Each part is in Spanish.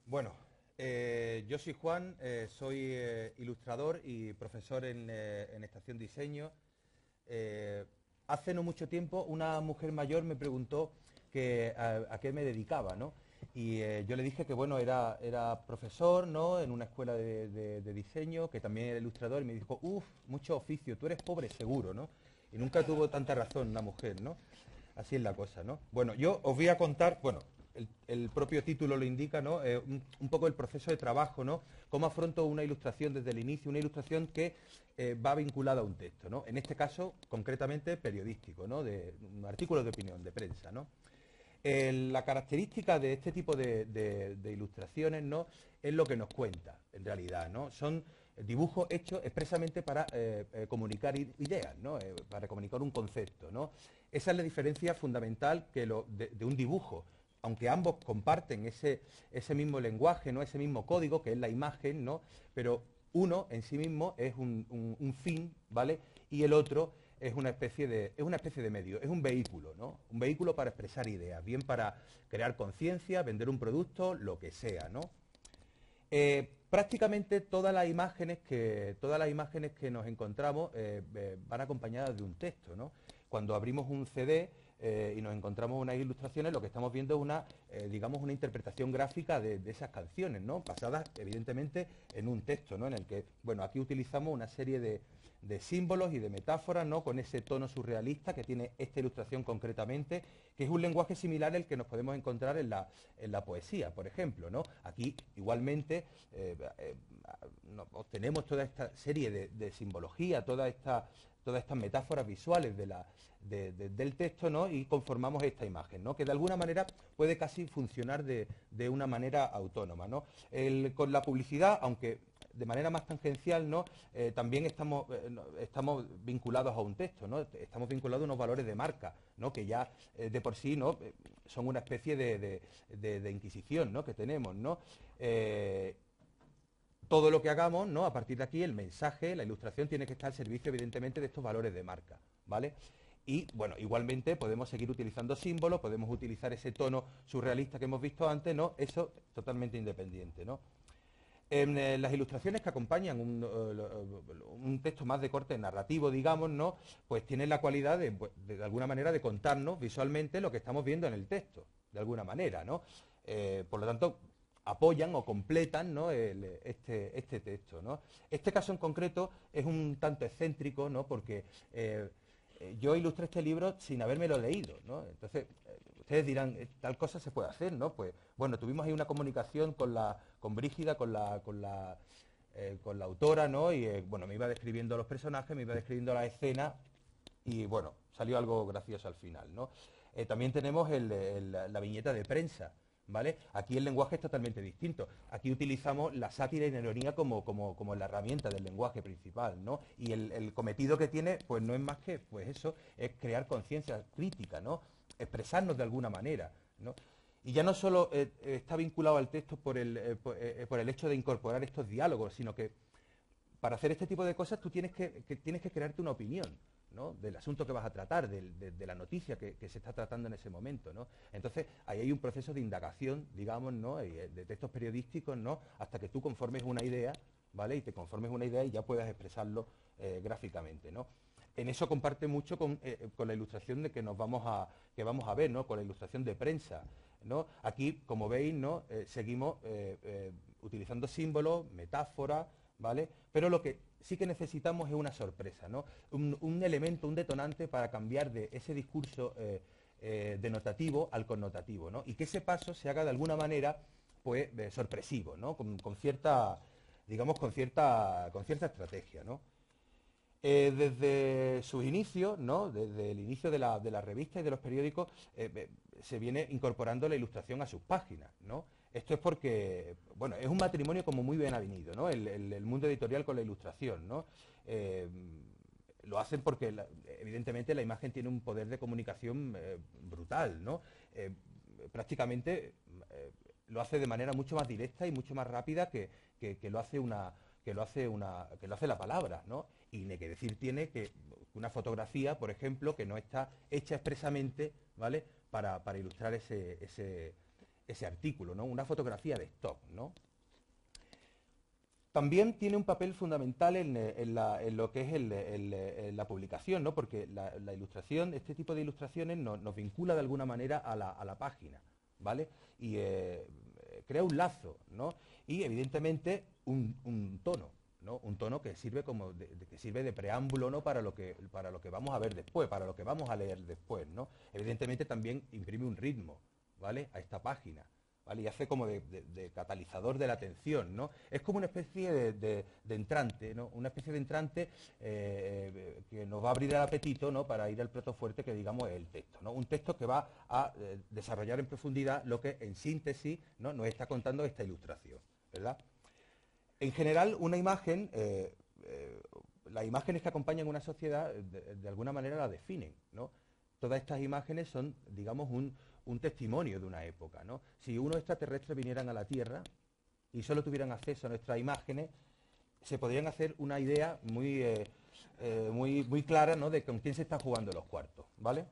Bueno, yo soy Juan, soy ilustrador y profesor en Estación Diseño. Hace no mucho tiempo una mujer mayor me preguntó a qué me dedicaba, ¿no? Y yo le dije que bueno, era profesor, ¿no? En una escuela de diseño, que también era ilustrador, y me dijo, uff, mucho oficio, tú eres pobre seguro, ¿no? Y nunca tuvo tanta razón una mujer, ¿no? Así es la cosa, ¿no? Bueno, yo os voy a contar, bueno, el propio título lo indica, ¿no? Un poco el proceso de trabajo, ¿no? Cómo afronto una ilustración desde el inicio, una ilustración que va vinculada a un texto, ¿no? En este caso, concretamente, periodístico, ¿no? De un artículo de opinión, de prensa, ¿no? La característica de este tipo de ilustraciones, ¿no? Es lo que nos cuenta, en realidad, ¿no? Son dibujos hechos expresamente para comunicar ideas, ¿no? Para comunicar un concepto, ¿no? Esa es la diferencia fundamental de un dibujo, aunque ambos comparten ese mismo lenguaje, ¿no? Ese mismo código, que es la imagen, ¿no? Pero uno en sí mismo es un fin, ¿vale? Y el otro es una especie de medio, es un vehículo, ¿no? Un vehículo para expresar ideas, bien para crear conciencia, vender un producto, lo que sea, ¿no? Prácticamente todas las imágenes que nos encontramos van acompañadas de un texto, ¿no? Cuando abrimos un CD y nos encontramos unas ilustraciones, lo que estamos viendo es digamos, una interpretación gráfica de esas canciones, ¿no? Basadas, evidentemente, en un texto, ¿no? En el que, bueno, aquí utilizamos una serie de símbolos y de metáforas, ¿no? Con ese tono surrealista que tiene esta ilustración concretamente, que es un lenguaje similar al que nos podemos encontrar en la poesía, por ejemplo, ¿no? Aquí, igualmente, obtenemos toda esta serie de simbología, todas estas metáforas visuales del texto, ¿no? Y conformamos esta imagen, ¿no? Que de alguna manera puede casi funcionar de una manera autónoma, ¿no? Con la publicidad, aunque de manera más tangencial, ¿no? También estamos vinculados a un texto, ¿no? Estamos vinculados a unos valores de marca, ¿no? Que ya de por sí, ¿no? Son una especie de inquisición, ¿no? Que tenemos, ¿no? Todo lo que hagamos, ¿no? A partir de aquí, el mensaje, la ilustración tiene que estar al servicio, evidentemente, de estos valores de marca, ¿vale? Y, bueno, igualmente podemos seguir utilizando símbolos, podemos utilizar ese tono surrealista que hemos visto antes, ¿no? Eso totalmente independiente, ¿no? En las ilustraciones que acompañan un texto más de corte narrativo, digamos, ¿no? Pues tienen la cualidad de alguna manera de contarnos visualmente lo que estamos viendo en el texto, de alguna manera, ¿no? Por lo tanto, apoyan o completan, ¿no? Este texto, ¿no? Este caso en concreto es un tanto excéntrico, ¿no? Porque yo ilustré este libro sin habérmelo leído, ¿no? Entonces, ustedes dirán, tal cosa se puede hacer, ¿no? Pues, bueno, tuvimos ahí una comunicación con Brígida, con la autora, ¿no? Y, bueno, me iba describiendo los personajes, me iba describiendo la escena y, bueno, salió algo gracioso al final, ¿no? También tenemos la viñeta de prensa, ¿vale? Aquí el lenguaje es totalmente distinto. Aquí utilizamos la sátira y la ironía como la herramienta del lenguaje principal, ¿no? Y el cometido que tiene, pues no es más que, pues eso, es crear conciencia crítica, ¿no? Expresarnos de alguna manera, ¿no? Y ya no solo está vinculado al texto por el hecho de incorporar estos diálogos, sino que para hacer este tipo de cosas tú tienes que crearte una opinión, ¿no? Del asunto que vas a tratar, de la noticia que se está tratando en ese momento, ¿no? Entonces, ahí hay un proceso de indagación, digamos, ¿no? Y, de textos periodísticos, ¿no? Hasta que tú conformes una idea, ¿vale? Y te conformes una idea y ya puedas expresarlo gráficamente, ¿no? En eso comparte mucho con la ilustración que vamos a ver, ¿no? Con la ilustración de prensa, ¿no? Aquí, como veis, ¿no? Seguimos utilizando símbolos, metáforas, ¿vale? Pero lo que sí que necesitamos es una sorpresa, ¿no? Un elemento, un detonante para cambiar de ese discurso denotativo al connotativo, ¿no? Y que ese paso se haga de alguna manera, pues, sorpresivo, ¿no? Con cierta, digamos, con cierta estrategia, ¿no? Desde sus inicios, ¿no? Desde el inicio de la revista y de los periódicos, se viene incorporando la ilustración a sus páginas, ¿no? Esto es porque, bueno, es un matrimonio como muy bien avenido, ¿no? El mundo editorial con la ilustración, ¿no? Eh, lo hacen porque, evidentemente, la imagen tiene un poder de comunicación brutal, ¿no? Prácticamente lo hace de manera mucho más directa y mucho más rápida que lo hace la palabra, ¿no? Y ni que decir tiene que una fotografía, por ejemplo, que no está hecha expresamente, ¿vale? Para ilustrar ese artículo, ¿no? Una fotografía de stock, ¿no? También tiene un papel fundamental en lo que es la publicación, ¿no? Porque la ilustración, este tipo de ilustraciones nos vincula de alguna manera a la página, ¿vale? Y crea un lazo, ¿no? Y evidentemente un tono, ¿no? Un tono que sirve que sirve de preámbulo, ¿no? Para lo que vamos a ver después, para lo que vamos a leer después, ¿no? Evidentemente también imprime un ritmo, ¿vale? A esta página, ¿vale? Y hace como de catalizador de la atención, ¿no? Es como una especie de entrante, ¿no? Una especie de entrante que nos va a abrir el apetito, ¿no? Para ir al plato fuerte que digamos es el texto, ¿no? Un texto que va a desarrollar en profundidad lo que en síntesis, ¿no? Nos está contando esta ilustración, ¿verdad? En general, una imagen, las imágenes que acompañan una sociedad, de alguna manera la definen, ¿no? Todas estas imágenes son, digamos, un testimonio de una época, ¿no? Si unos extraterrestres vinieran a la Tierra y solo tuvieran acceso a nuestras imágenes, se podrían hacer una idea muy clara, ¿no? De con quién se está jugando los cuartos, ¿vale?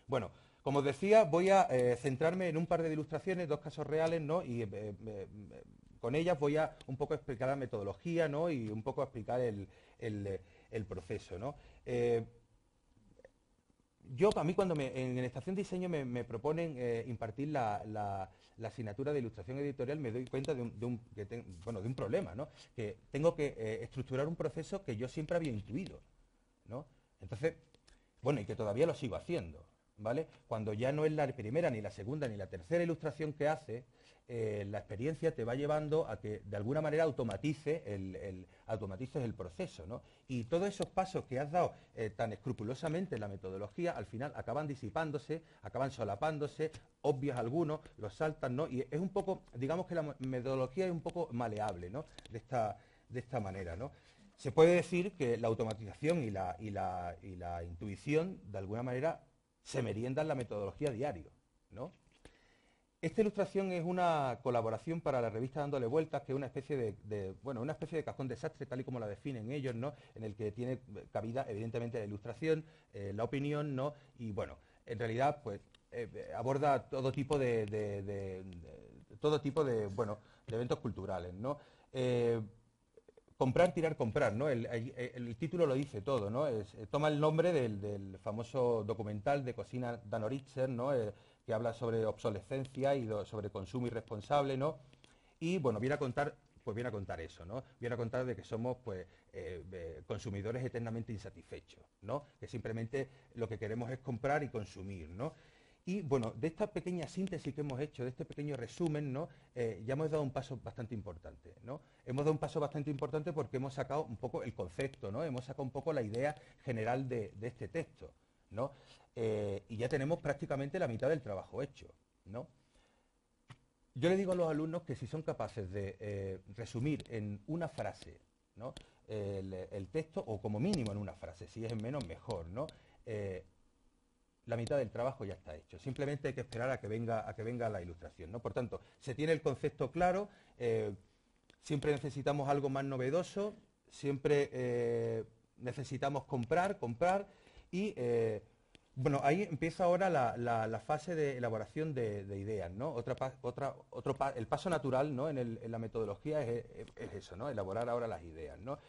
Bueno, como os decía, voy a centrarme en un par de ilustraciones, dos casos reales, ¿no? Y con ellas voy a un poco explicar la metodología, ¿no? Y un poco explicar el proceso, ¿no? A mí cuando en Estación Diseño me proponen impartir la asignatura de ilustración editorial, me doy cuenta de un problema, ¿no? Que tengo que estructurar un proceso que yo siempre había intuido, ¿no? Entonces, bueno, y que todavía lo sigo haciendo, ¿vale? Cuando ya no es la primera, ni la segunda, ni la tercera ilustración que haces, la experiencia te va llevando a que de alguna manera automatices el proceso, ¿no? Y todos esos pasos que has dado tan escrupulosamente en la metodología, al final acaban disipándose, acaban solapándose, obvios algunos, los saltan, ¿no? Y es un poco, digamos que la metodología es un poco maleable, ¿no? De esta manera, ¿no? Se puede decir que la automatización y la intuición, de alguna manera, se meriendan la metodología diario, ¿no? Esta ilustración es una colaboración para la revista Dándole Vueltas, que es una especie una especie de cajón desastre, tal y como la definen ellos, ¿no? En el que tiene cabida, evidentemente, la ilustración, la opinión, ¿no? Y, bueno, en realidad, pues, aborda todo tipo de eventos culturales, ¿no? Comprar, tirar, comprar, ¿no? El título lo dice todo, ¿no? Toma el nombre del famoso documental de cocina Dan Oricher, ¿no? Que habla sobre obsolescencia y sobre consumo irresponsable, ¿no? Y, bueno, viene a contar eso, ¿no? Viene a contar de que somos, pues, consumidores eternamente insatisfechos, ¿no? Que simplemente lo que queremos es comprar y consumir, ¿no? Y, bueno, de esta pequeña síntesis que hemos hecho, de este pequeño resumen, ¿no? Ya hemos dado un paso bastante importante, ¿no? Hemos dado un paso bastante importante porque hemos sacado un poco el concepto, ¿no? Hemos sacado un poco la idea general de este texto, ¿no? Y ya tenemos prácticamente la mitad del trabajo hecho, ¿no? Yo le digo a los alumnos que si son capaces de resumir en una frase, ¿no? El texto, o como mínimo en una frase, si es en menos, mejor, ¿no? La mitad del trabajo ya está hecho. Simplemente hay que esperar a que venga la ilustración, ¿no? Por tanto, se tiene el concepto claro, siempre necesitamos algo más novedoso, siempre necesitamos comprar y, bueno, ahí empieza ahora la fase de elaboración de ideas, ¿no? El paso natural, ¿no? En la metodología es eso, ¿no? Elaborar ahora las ideas, ¿no?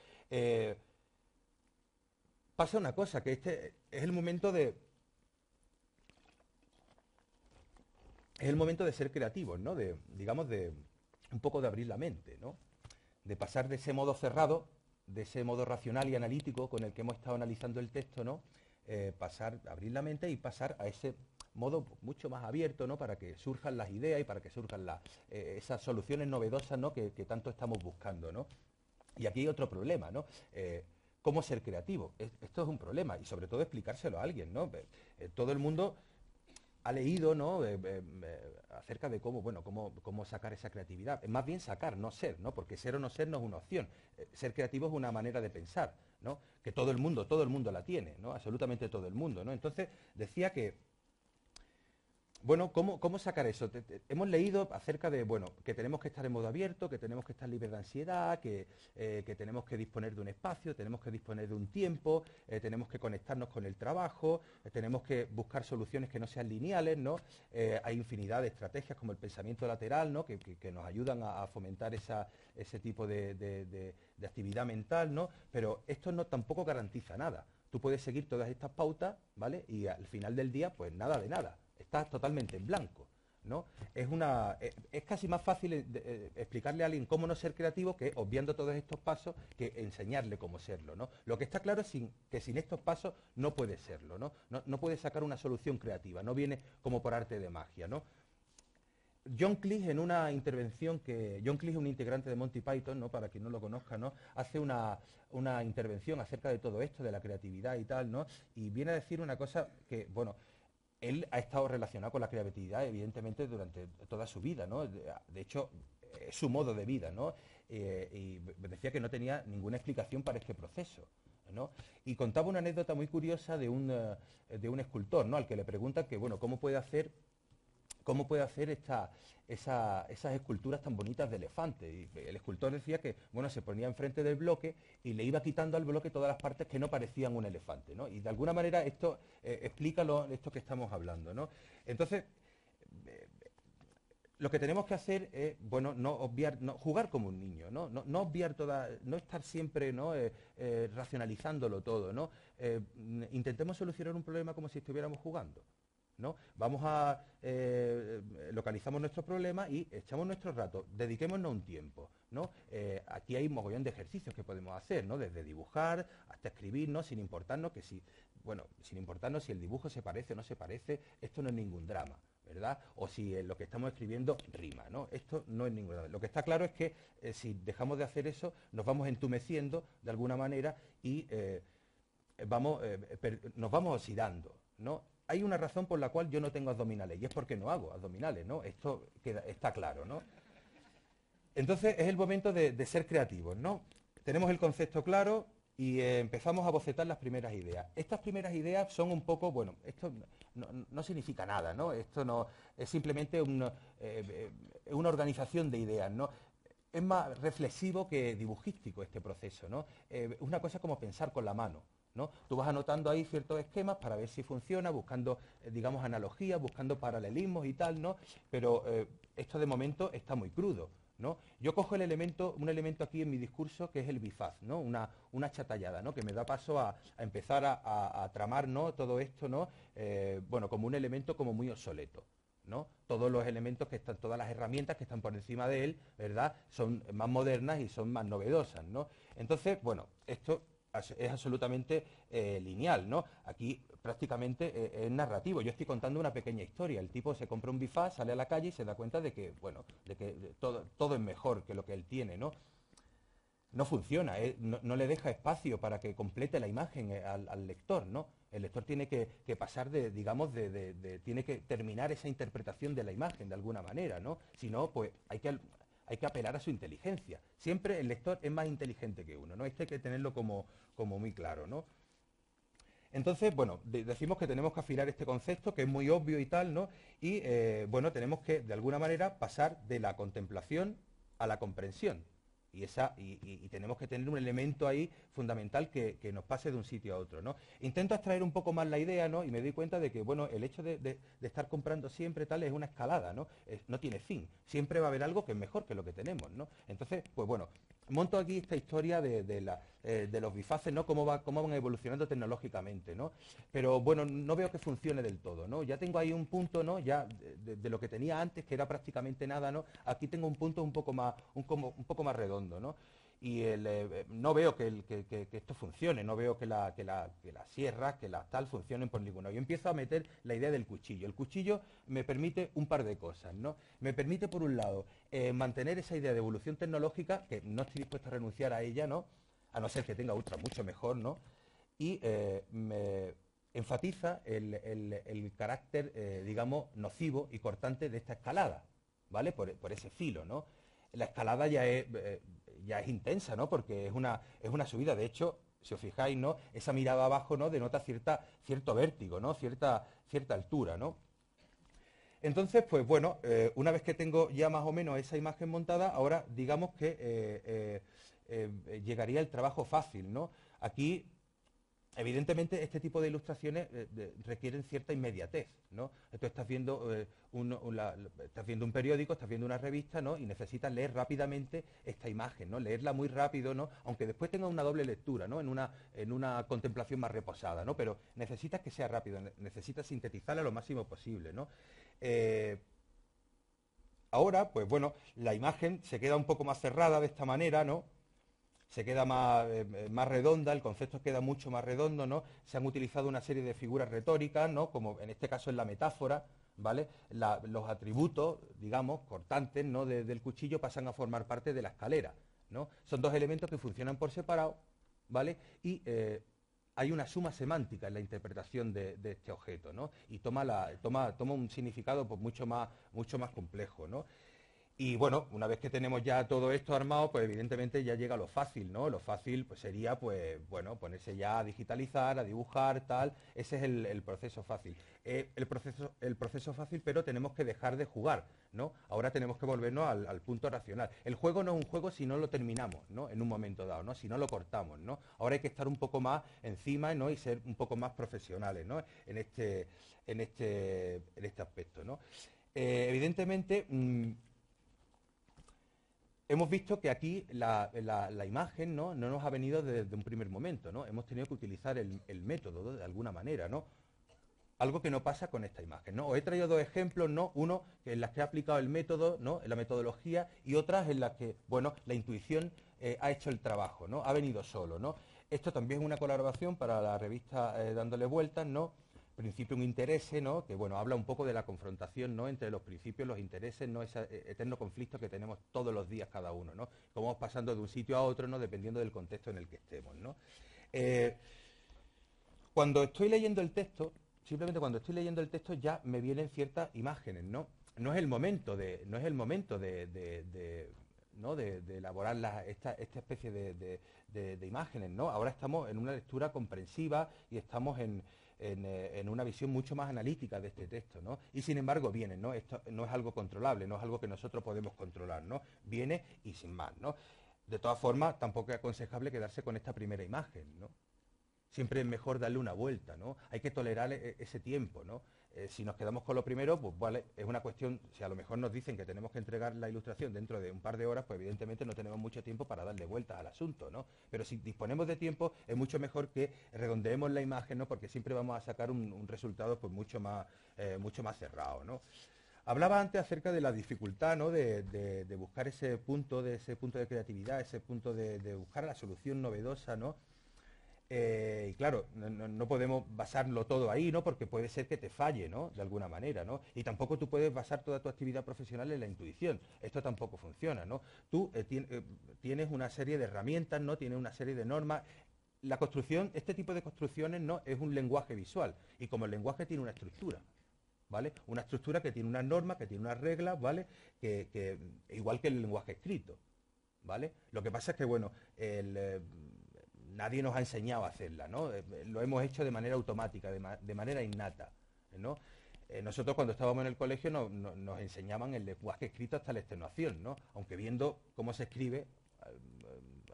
Pasa una cosa, que este es el momento de ser creativos, ¿no? Digamos, de un poco de abrir la mente, ¿no? De pasar de ese modo cerrado, de ese modo racional y analítico con el que hemos estado analizando el texto, ¿no? Abrir la mente y pasar a ese modo mucho más abierto, ¿no? Para que surjan las ideas y para que surjan esas soluciones novedosas, ¿no? Que tanto estamos buscando, ¿no? Y aquí hay otro problema, ¿no? ¿Cómo ser creativo? Esto es un problema y sobre todo explicárselo a alguien, ¿no? Todo el mundo ha leído, ¿no? Acerca de cómo sacar esa creatividad. Más bien sacar, no ser, ¿no? Porque ser o no ser no es una opción. Ser creativo es una manera de pensar, ¿no? Que todo el mundo la tiene, ¿no? Absolutamente todo el mundo, ¿no? Entonces, decía que bueno, ¿cómo sacar eso? Hemos leído acerca de, bueno, que tenemos que estar en modo abierto, que tenemos que estar libres de ansiedad, que tenemos que disponer de un espacio, tenemos que disponer de un tiempo, tenemos que conectarnos con el trabajo, tenemos que buscar soluciones que no sean lineales, ¿no? Hay infinidad de estrategias como el pensamiento lateral, ¿no? Que nos ayudan a fomentar ese tipo de actividad mental, ¿no? Pero esto no tampoco garantiza nada. Tú puedes seguir todas estas pautas, ¿vale? Y al final del día, pues nada de nada. Estás totalmente en blanco, ¿no? Es casi más fácil explicarle a alguien cómo no ser creativo que obviando todos estos pasos que enseñarle cómo serlo, ¿no? Lo que está claro es que sin estos pasos no puede serlo, ¿no? No puede sacar una solución creativa, no viene como por arte de magia, ¿no? John Cleese en una intervención John Cleese es un integrante de Monty Python, ¿no? Para quien no lo conozca, ¿no? Hace una intervención acerca de todo esto, de la creatividad y tal, ¿no? Y viene a decir una cosa que, bueno, él ha estado relacionado con la creatividad, evidentemente, durante toda su vida, ¿no? De hecho, es su modo de vida, ¿no? Y decía que no tenía ninguna explicación para este proceso, ¿no? Y contaba una anécdota muy curiosa de un escultor, ¿no? Al que le pregunta que, bueno, cómo puede hacer esas esculturas tan bonitas de elefantes. Y el escultor decía que, bueno, se ponía enfrente del bloque y le iba quitando al bloque todas las partes que no parecían un elefante, ¿no? Y de alguna manera esto explica esto que estamos hablando, ¿no? Entonces, lo que tenemos que hacer es, bueno, no obviar, jugar como un niño, no obviar no estar siempre, ¿no? Racionalizándolo todo, ¿no? Intentemos solucionar un problema como si estuviéramos jugando, ¿no? Localizamos nuestro problema y echamos nuestro rato, dediquémonos un tiempo, ¿no? Aquí hay un mogollón de ejercicios que podemos hacer, ¿no? Desde dibujar hasta escribir, ¿no? Sin importarnos sin importarnos si el dibujo se parece o no se parece, esto no es ningún drama, ¿verdad? O si lo que estamos escribiendo rima, ¿no? Esto no es ningún drama. Lo que está claro es que si dejamos de hacer eso, nos vamos entumeciendo de alguna manera y nos vamos oxidando, ¿no? Hay una razón por la cual yo no tengo abdominales y es porque no hago abdominales, ¿no? Esto está claro, ¿no? Entonces es el momento de ser creativos, ¿no? Tenemos el concepto claro y empezamos a bocetar las primeras ideas. Estas primeras ideas son un poco, bueno, esto no significa nada, ¿no? Esto no es simplemente una organización de ideas, ¿no? Es más reflexivo que dibujístico este proceso, ¿no? Es una cosa como pensar con la mano, ¿no? Tú vas anotando ahí ciertos esquemas para ver si funciona, buscando, digamos, analogías, buscando paralelismos y tal, ¿no? Pero esto de momento está muy crudo, ¿no? Yo cojo un elemento aquí en mi discurso que es el bifaz, ¿no? Una chatallada, ¿no? Que me da paso a empezar a tramar, ¿no? Todo esto, ¿no? Bueno, como un elemento como muy obsoleto, ¿no? Todos los elementos que están, todas las herramientas que están por encima de él, ¿verdad? Son más modernas y son más novedosas, ¿no? Entonces, bueno, esto es absolutamente lineal, ¿no? Aquí prácticamente es narrativo. Yo estoy contando una pequeña historia. El tipo se compra un bifaz, sale a la calle y se da cuenta de que, bueno, de que todo es mejor que lo que él tiene, ¿no? No funciona, no le deja espacio para que complete la imagen al lector, ¿no? El lector tiene que pasar digamos, tiene que terminar esa interpretación de la imagen de alguna manera, ¿no? Si no, pues hay que apelar a su inteligencia. Siempre el lector es más inteligente que uno, ¿no? Esto hay que tenerlo como muy claro, ¿no? Entonces, bueno, decimos que tenemos que afinar este concepto, que es muy obvio y tal, ¿no? Y, bueno, tenemos que, de alguna manera, pasar de la contemplación a la comprensión. Y tenemos que tener un elemento ahí fundamental que nos pase de un sitio a otro, ¿no? Intento extraer un poco más la idea, ¿no? Y me doy cuenta de que, bueno, el hecho de estar comprando siempre tal es una escalada, ¿no? No tiene fin. Siempre va a haber algo que es mejor que lo que tenemos, ¿no? Entonces, pues bueno, monto aquí esta historia de los bifaces, ¿no? Cómo van evolucionando tecnológicamente, ¿no? Pero bueno, no veo que funcione del todo, ¿no? Ya tengo ahí un punto, ¿no? Ya de lo que tenía antes, que era prácticamente nada, ¿no? Aquí tengo un punto un poco más redondo, ¿no? Y no veo que esto funcione, no veo que las sierras, que las tal funcionen por ninguno. Yo empiezo a meter la idea del cuchillo. El cuchillo me permite un par de cosas, ¿no? Me permite, por un lado, mantener esa idea de evolución tecnológica, que no estoy dispuesto a renunciar a ella, ¿no? A no ser que tenga otra mucho mejor, ¿no? Y me enfatiza el carácter, digamos, nocivo y cortante de esta escalada, ¿vale? Por ese filo, ¿no? La escalada ya es intensa, ¿no? Porque es una subida. De hecho, si os fijáis, ¿no? Esa mirada abajo, ¿no? Denota cierto vértigo, ¿no? Cierta altura, ¿no? Entonces, pues bueno, una vez que tengo ya más o menos esa imagen montada, ahora digamos que llegaría el trabajo fácil, ¿no? Aquí, evidentemente, este tipo de ilustraciones requieren cierta inmediatez, ¿no? Tú estás viendo, estás viendo un periódico, estás viendo una revista, ¿no? Y necesitas leer rápidamente esta imagen, ¿no? Leerla muy rápido, ¿no? Aunque después tenga una doble lectura, ¿no? En una contemplación más reposada, ¿no? Pero necesitas que sea rápido, necesitas sintetizarla lo máximo posible, ¿no? Eh, Ahora, pues bueno, la imagen se queda un poco más cerrada de esta manera, ¿no? Se queda más redonda, el concepto queda mucho más redondo, ¿no? Se han utilizado una serie de figuras retóricas, ¿no? Como en este caso en la metáfora, ¿vale? Los atributos, digamos, cortantes, ¿no? Del cuchillo pasan a formar parte de la escalera, ¿no? Son dos elementos que funcionan por separado, ¿vale? Y hay una suma semántica en la interpretación de este objeto, ¿no? Y toma un significado pues, mucho más complejo, ¿no? Y bueno, una vez que tenemos ya todo esto armado, pues evidentemente ya llega lo fácil, ¿no? Lo fácil pues sería, pues, bueno, ponerse ya a digitalizar, a dibujar, tal. Ese es el proceso fácil. El proceso fácil, pero tenemos que dejar de jugar, ¿no? Ahora tenemos que volvernos al punto racional. El juego no es un juego si no lo terminamos, ¿no? En un momento dado, ¿no? Si no lo cortamos, ¿no? Ahora hay que estar un poco más encima, ¿no? Y ser un poco más profesionales, ¿no? En este aspecto, ¿no? Evidentemente, hemos visto que aquí la imagen, ¿no? nos ha venido desde un primer momento, ¿no? Hemos tenido que utilizar el método, ¿no? De alguna manera, ¿no? Algo que no pasa con esta imagen, ¿no? Os he traído dos ejemplos, ¿no? Uno en las que he aplicado el método, ¿no? En la metodología, y otras en las que, bueno, la intuición ha hecho el trabajo, ¿no? Ha venido solo, ¿no? Esto también es una colaboración para la revista Dándole Vueltas, ¿no? Principio un interés, ¿no? Que bueno, habla un poco de la confrontación, ¿no? Entre los principios, los intereses, ¿no? Ese eterno conflicto que tenemos todos los días cada uno, ¿no? Cómo vamos pasando de un sitio a otro, ¿no? Dependiendo del contexto en el que estemos, ¿no? Eh, Cuando estoy leyendo el texto, simplemente cuando estoy leyendo el texto ya me vienen ciertas imágenes, ¿no? No es el momento ¿no? de elaborar esta especie de imágenes, ¿no? Ahora estamos en una lectura comprensiva y estamos en una visión mucho más analítica de este texto, ¿no? Y sin embargo vienen, ¿no? Esto no es algo controlable, no es algo que nosotros podemos controlar, ¿no? Viene y sin más, ¿no? De todas formas, tampoco es aconsejable quedarse con esta primera imagen, ¿no? Siempre es mejor darle una vuelta, ¿no? Hay que tolerar ese tiempo, ¿no? Si nos quedamos con lo primero, pues vale, es una cuestión, si a lo mejor nos dicen que tenemos que entregar la ilustración dentro de un par de horas, pues evidentemente no tenemos mucho tiempo para darle vueltas al asunto, ¿no? Pero si disponemos de tiempo, es mucho mejor que redondeemos la imagen, ¿no? Porque siempre vamos a sacar un resultado pues mucho más cerrado, ¿no? Hablaba antes acerca de la dificultad, ¿no? de buscar ese punto de creatividad, ese punto de buscar la solución novedosa, ¿no? Y claro, no podemos basarlo todo ahí, ¿no? Porque puede ser que te falle, ¿no? De alguna manera, ¿no? Y tampoco tú puedes basar toda tu actividad profesional en la intuición. Esto tampoco funciona, ¿no? Tú tienes una serie de herramientas, ¿no? Tienes una serie de normas. La construcción, este tipo de construcciones, ¿no? Es un lenguaje visual. Y como el lenguaje tiene una estructura, ¿vale? Una estructura que tiene unas normas, que tiene unas reglas, ¿vale? Igual que el lenguaje escrito, ¿vale? Lo que pasa es que, bueno, nadie nos ha enseñado a hacerla, ¿no? Lo hemos hecho de manera automática, de manera innata, ¿no? Nosotros cuando estábamos en el colegio nos enseñaban el lenguaje escrito hasta la extenuación, ¿no? Aunque viendo cómo se escribe,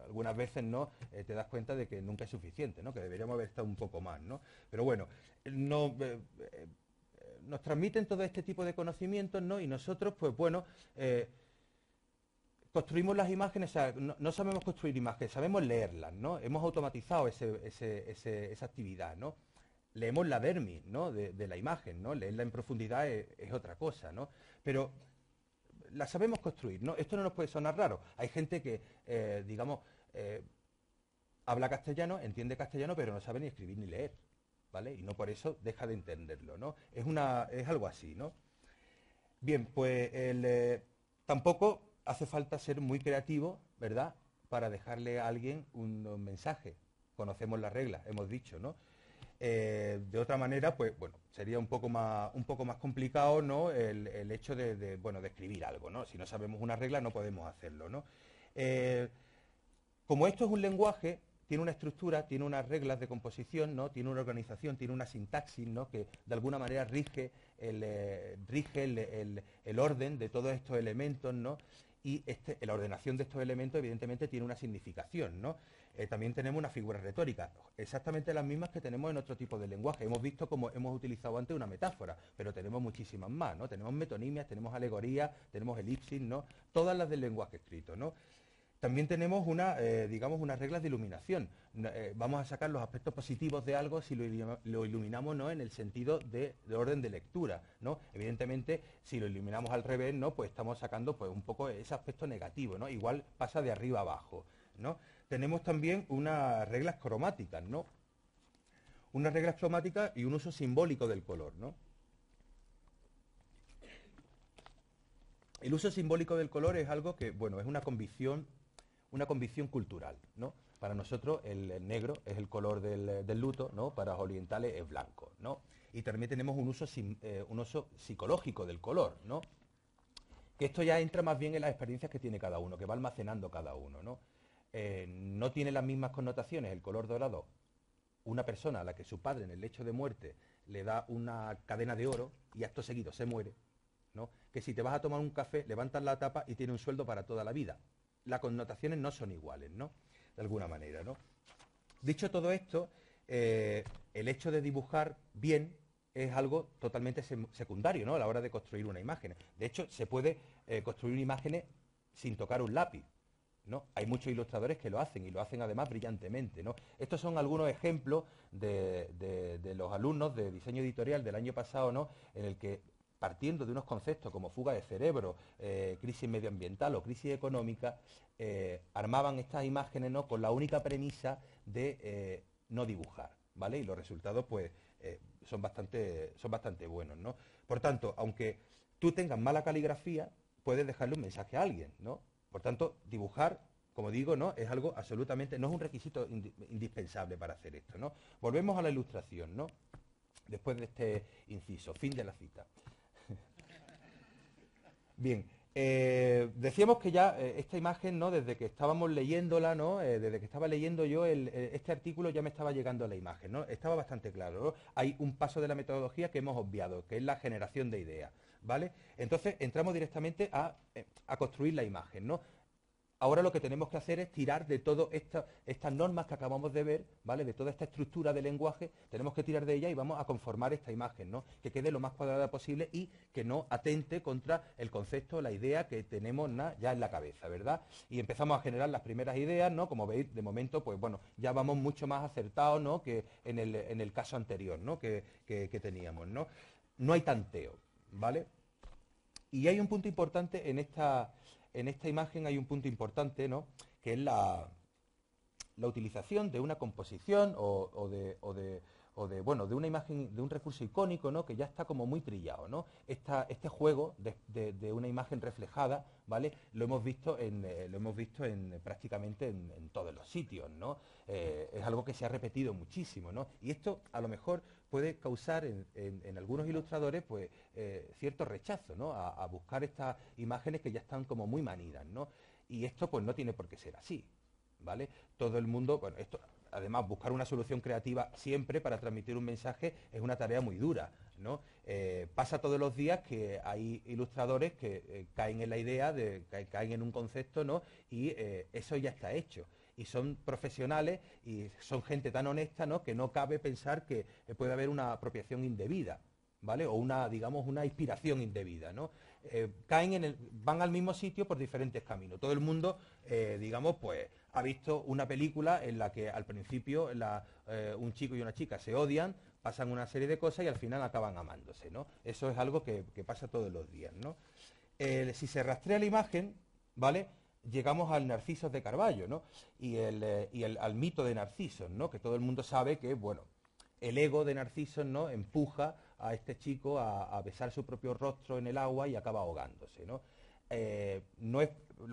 algunas veces no te das cuenta de que nunca es suficiente, ¿no? Que deberíamos haber estado un poco más, ¿no? Pero bueno, no, nos transmiten todo este tipo de conocimientos, ¿no? Y nosotros, pues bueno, construimos las imágenes, o sea, no sabemos construir imágenes, sabemos leerlas, ¿no? Hemos automatizado esa actividad, ¿no? Leemos la dermis, ¿no? De la imagen, ¿no? Leerla en profundidad es otra cosa, ¿no? Pero la sabemos construir, ¿no? Esto no nos puede sonar raro. Hay gente que, digamos, habla castellano, entiende castellano, pero no sabe ni escribir ni leer, ¿vale? Y no por eso deja de entenderlo, ¿no? Es algo así, ¿no? Bien, pues tampoco hace falta ser muy creativo, ¿verdad? Para dejarle a alguien un mensaje. Conocemos las reglas, hemos dicho, ¿no? De otra manera, pues bueno, sería un poco más complicado, ¿no? El hecho bueno, de escribir algo, ¿no? Si no sabemos una regla no podemos hacerlo, ¿no? Como esto es un lenguaje, tiene una estructura, tiene unas reglas de composición, ¿no? Tiene una organización, tiene una sintaxis, ¿no? Que de alguna manera rige el orden de todos estos elementos, ¿no? Y la ordenación de estos elementos evidentemente tiene una significación, ¿no? También tenemos una figura retórica, exactamente las mismas que tenemos en otro tipo de lenguaje. Hemos visto como hemos utilizado antes una metáfora, pero tenemos muchísimas más, ¿no? Tenemos metonimias, tenemos alegorías, tenemos elipsis, ¿no? Todas las del lenguaje escrito, ¿no? También tenemos digamos, unas reglas de iluminación. Vamos a sacar los aspectos positivos de algo si lo iluminamos, ¿no? En el sentido de orden de lectura, ¿no? Evidentemente, si lo iluminamos al revés, ¿no? Pues estamos sacando pues, un poco ese aspecto negativo, ¿no? Igual pasa de arriba a abajo, ¿no? Tenemos también unas reglas cromáticas, ¿no? Unas reglas cromáticas y un uso simbólico del color, ¿no? El uso simbólico del color es algo que, bueno, es una convicción cultural, ¿no? Para nosotros el negro es el color del luto, ¿no? Para los orientales es blanco, ¿no? Y también tenemos un uso psicológico del color, ¿no? Que esto ya entra más bien en las experiencias que tiene cada uno, que va almacenando cada uno, ¿no? No tiene las mismas connotaciones el color dorado una persona a la que su padre en el lecho de muerte le da una cadena de oro y acto seguido se muere, ¿no? Que si te vas a tomar un café, levantas la tapa y tiene un sueldo para toda la vida. Las connotaciones no son iguales, ¿no? De alguna manera, ¿no? Dicho todo esto, el hecho de dibujar bien es algo totalmente secundario, ¿no? A la hora de construir una imagen. De hecho, se puede construir imágenes sin tocar un lápiz, ¿no? Hay muchos ilustradores que lo hacen y lo hacen además brillantemente, ¿no? Estos son algunos ejemplos de los alumnos de diseño editorial del año pasado, ¿no? En el que partiendo de unos conceptos como fuga de cerebro, crisis medioambiental o crisis económica, armaban estas imágenes, ¿no? Con la única premisa de no dibujar, ¿vale? Y los resultados pues son bastante buenos, ¿no? Por tanto, aunque tú tengas mala caligrafía, puedes dejarle un mensaje a alguien, ¿no? Por tanto, dibujar, como digo, ¿no? Es algo absolutamente, no es un requisito indispensable para hacer esto, ¿no? Volvemos a la ilustración, ¿no? Después de este inciso, fin de la cita. Bien, decíamos que ya esta imagen, ¿no? Desde que estábamos leyéndola, ¿no? Desde que estaba leyendo yo este artículo ya me estaba llegando la imagen, ¿no? Estaba bastante claro, ¿no? Hay un paso de la metodología que hemos obviado, que es la generación de ideas, ¿vale? Entonces entramos directamente a construir la imagen, ¿no? Ahora lo que tenemos que hacer es tirar de todas estas normas que acabamos de ver, ¿vale? De toda esta estructura de lenguaje, tenemos que tirar de ella y vamos a conformar esta imagen, ¿no? Que quede lo más cuadrada posible y que no atente contra el concepto, la idea que tenemos ya en la cabeza, ¿verdad? Y empezamos a generar las primeras ideas, ¿no? Como veis, de momento, pues bueno, ya vamos mucho más acertados, ¿no? Que en el caso anterior, ¿no? Que teníamos, ¿no? No hay tanteo, ¿vale? Y hay un punto importante en esta imagen, hay un punto importante, ¿no? Que es la utilización de una composición o de una imagen, de un recurso icónico, ¿no? Que ya está como muy trillado, ¿no? Este juego de una imagen reflejada, ¿vale? Lo hemos visto prácticamente en todos los sitios, ¿no? Es algo que se ha repetido muchísimo, ¿no? Y esto a lo mejor puede causar en algunos ilustradores pues cierto rechazo, ¿no? A buscar estas imágenes que ya están como muy manidas, ¿no? Y esto pues no tiene por qué ser así, ¿vale? Todo el mundo, bueno, esto, además buscar una solución creativa siempre para transmitir un mensaje es una tarea muy dura, ¿no? Pasa todos los días que hay ilustradores que caen en la idea, caen en un concepto, ¿no? Y eso ya está hecho. Y son profesionales y son gente tan honesta, ¿no? Que no cabe pensar que puede haber una apropiación indebida, ¿vale? O digamos, una inspiración indebida, ¿no? Van al mismo sitio por diferentes caminos. Todo el mundo, digamos, pues ha visto una película en la que al principio un chico y una chica se odian, pasan una serie de cosas y al final acaban amándose, ¿no? Eso es algo que pasa todos los días, ¿no? Si se rastrea la imagen, ¿vale? Llegamos al Narcisos de Carballo, ¿no? Y al mito de Narcisos, ¿no? Que todo el mundo sabe que, bueno, el ego de Narcisos, ¿no? Empuja a este chico a besar su propio rostro en el agua y acaba ahogándose, ¿no? No es,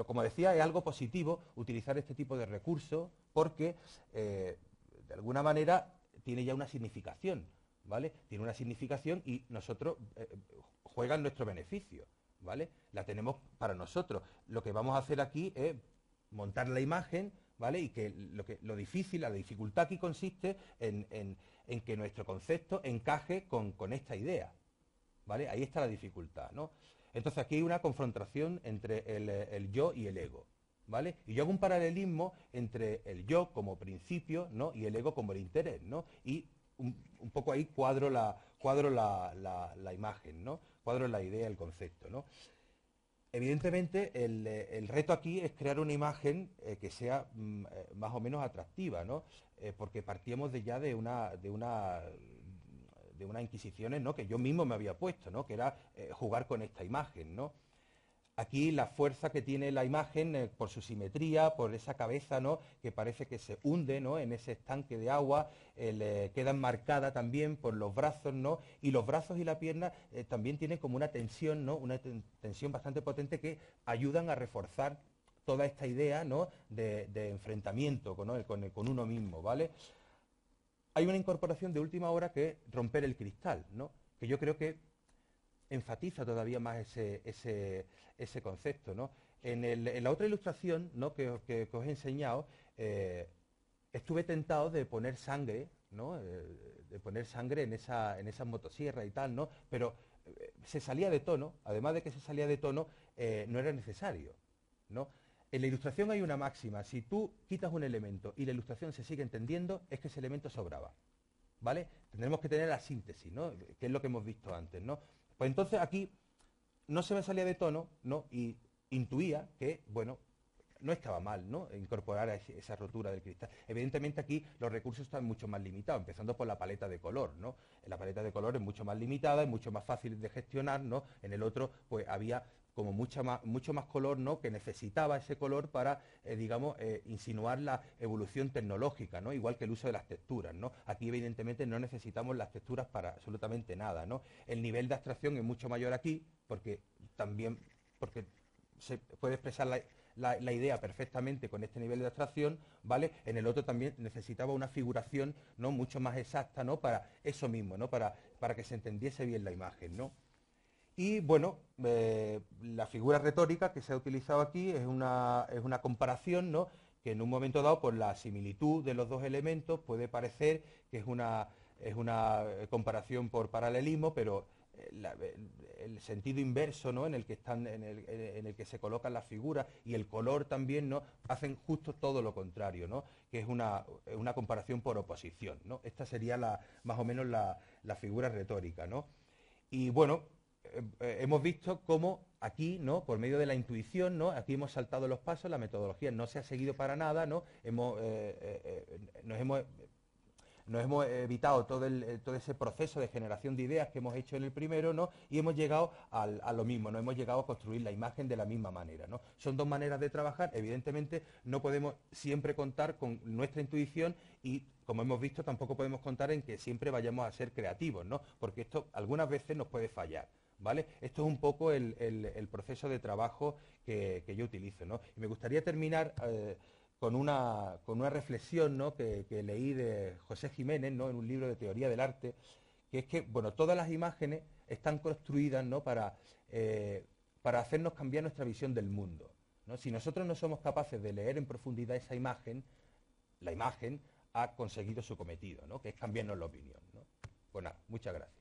como decía, es algo positivo utilizar este tipo de recursos porque, de alguna manera, tiene ya una significación, ¿vale? Tiene una significación y nosotros juega en nuestro beneficio, ¿vale? La tenemos para nosotros. Lo que vamos a hacer aquí es montar la imagen, ¿vale? Y que lo difícil, la dificultad aquí consiste en que nuestro concepto encaje con esta idea, ¿vale? Ahí está la dificultad, ¿no? Entonces aquí hay una confrontación entre el yo y el ego, ¿vale? Y yo hago un paralelismo entre el yo como principio, ¿no? Y el ego como el interés, ¿no? Y un poco ahí cuadro la imagen, ¿no? Cuadro la idea, el concepto, ¿no? Evidentemente, el reto aquí es crear una imagen que sea más o menos atractiva, ¿no? Porque partíamos de unas inquisiciones, ¿no? Que yo mismo me había puesto, ¿no? Que era jugar con esta imagen, ¿no? Aquí la fuerza que tiene la imagen por su simetría, por esa cabeza, ¿no? Que parece que se hunde, ¿no? En ese estanque de agua, queda enmarcada también por los brazos, ¿no? Y los brazos y la pierna también tienen como una tensión, ¿no? Una tensión bastante potente que ayudan a reforzar toda esta idea, ¿no? De enfrentamiento con uno mismo, ¿vale? Hay una incorporación de última hora que es romper el cristal, ¿no? Que yo creo que enfatiza todavía más ese concepto, ¿no? En la otra ilustración, ¿no? que os he enseñado, estuve tentado de poner sangre, ¿no? De poner sangre en esa motosierra y tal, ¿no? Pero se salía de tono, además de que se salía de tono, no era necesario, ¿no? En la ilustración hay una máxima: si tú quitas un elemento y la ilustración se sigue entendiendo, es que ese elemento sobraba, ¿vale? Tendremos que tener la síntesis, ¿no? Que es lo que hemos visto antes, ¿no? Pues entonces aquí no se me salía de tono, ¿no? Y intuía que, bueno, no estaba mal, ¿no? Incorporar esa rotura del cristal. Evidentemente aquí los recursos están mucho más limitados, empezando por la paleta de color, ¿no? La paleta de color es mucho más limitada, es mucho más fácil de gestionar, ¿no? En el otro, pues había como mucho más color, ¿no? Que necesitaba ese color para, digamos, insinuar la evolución tecnológica, ¿no? Igual que el uso de las texturas, ¿no? Aquí evidentemente no necesitamos las texturas para absolutamente nada, ¿no? El nivel de abstracción es mucho mayor aquí, porque se puede expresar la idea perfectamente con este nivel de abstracción, ¿vale? En el otro también necesitaba una figuración, ¿no? Mucho más exacta, ¿no? Para eso mismo, ¿no? Para que se entendiese bien la imagen, ¿no? Y bueno, la figura retórica que se ha utilizado aquí es una comparación, ¿no? Que en un momento dado, por la similitud de los dos elementos, puede parecer que es una comparación por paralelismo, pero el sentido inverso, ¿no? En el que se colocan las figuras y el color también, ¿no? Hacen justo todo lo contrario, ¿no? Que es una comparación por oposición, ¿no? Esta sería más o menos la figura retórica, ¿no? Y bueno, hemos visto cómo aquí, ¿no? Por medio de la intuición, ¿no? Aquí hemos saltado los pasos, la metodología no se ha seguido para nada, ¿no? Nos hemos evitado todo ese proceso de generación de ideas que hemos hecho en el primero, ¿no? Y hemos llegado a lo mismo, no hemos llegado a construir la imagen de la misma manera, ¿no? Son dos maneras de trabajar. Evidentemente no podemos siempre contar con nuestra intuición y, como hemos visto, tampoco podemos contar en que siempre vayamos a ser creativos, ¿no? Porque esto algunas veces nos puede fallar, ¿vale? Esto es un poco el proceso de trabajo que yo utilizo, ¿no? Y me gustaría terminar con una reflexión, ¿no? que leí de José Jiménez, ¿no? En un libro de teoría del arte, que es que, bueno, todas las imágenes están construidas, ¿no? Para hacernos cambiar nuestra visión del mundo, ¿no? Si nosotros no somos capaces de leer en profundidad esa imagen, la imagen ha conseguido su cometido, ¿no? Que es cambiarnos la opinión, ¿no? Pues nada, muchas gracias.